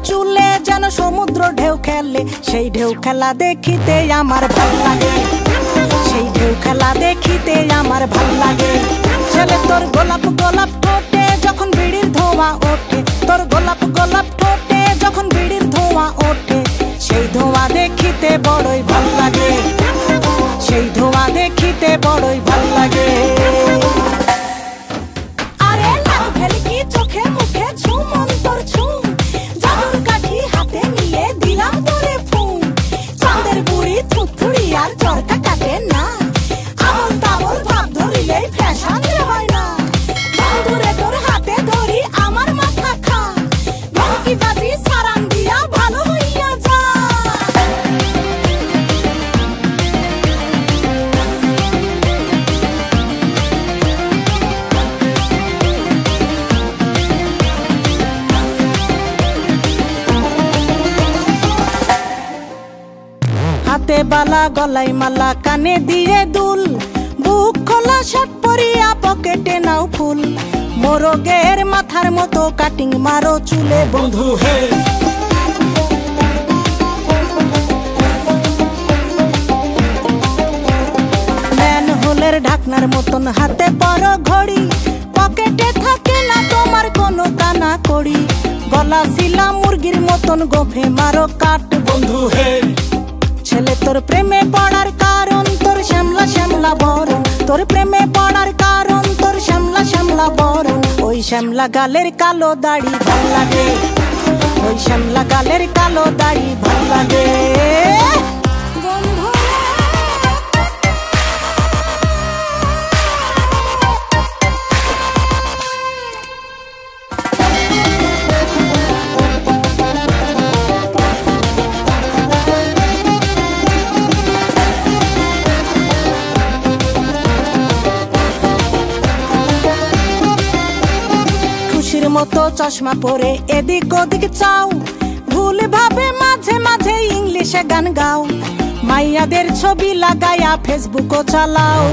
চুলে যেন সমুদ্র ঢেউ খেলে, সেই ঢেউ খেলা দেখিতে আমার ভাল লাগে, সেই ঢেউ খেলা দেখিতে আমার ভাল লাগে। ছেলে তোর গোলাপ গোলাপ ঠোঁটে যখন বিড়ির ধোঁয়া ওঠে, তোর গোলাপ গোলাপ ঠোঁটে যখন বিড়ির ধোঁয়া ওঠে, সেই ধোঁয়া দেখিতে বড়ই ভাল লাগে, সেই ধোঁয়া দেখিতে বড়ই ভাল লাগে। আরে লাল ভেলকি চোখে মুখে ঝুম অন্তর ঝুম, জাদুর কাঠি হাতে নিয়ে দিলাম তোরে ফুম। চাঁদের বুড়ি থুথুড়ি আর চরকা কাটে না, আবল তাবল ভাব ধরিলেই ফ্যাশন হয় না। বন্ধুরে তোর হাতে ধরি আমার মাথা খা, ভেলকি বাজি সারান দিয়া ভালো হইয়া যা। হাতে বালা গলায় মালা কানে দিয়ে দুল, বুক খোলা শার্ট পরিয়া পকেটে নাও ফুল। মোরগের মাথার মতো কাটিং মারো চুলে বন্ধু হে। ম্যানহোলের ঢাকনার মতন হাতে পরো ঘড়ি, পকেটে থাকে না তোমার কোনো কানা কড়ি। গলা শিলা মুরগির মতন গোফে মারো কাট বন্ধু হে। ছেলে তোর প্রেমে পড়ার কারণ তোর শ্যামলা শ্যামলা বরণ, তোর প্রেমে পড়ার কারণ তোর শ্যামলা শ্যামলা বরণ। ওই শ্যামলা গালের কালো দাড়ি ভাল লাগে, ওই শ্যামলা গালের কালো দাড়ি ভাল লাগে। মতো চশমা পরে এদিক ওদিক চাও, ভুল ভাবে মাঝে মাঝে ইংলিশে গান গাও। মাইয়াদের ছবি লাগায়া ফেসবুকও চালাও।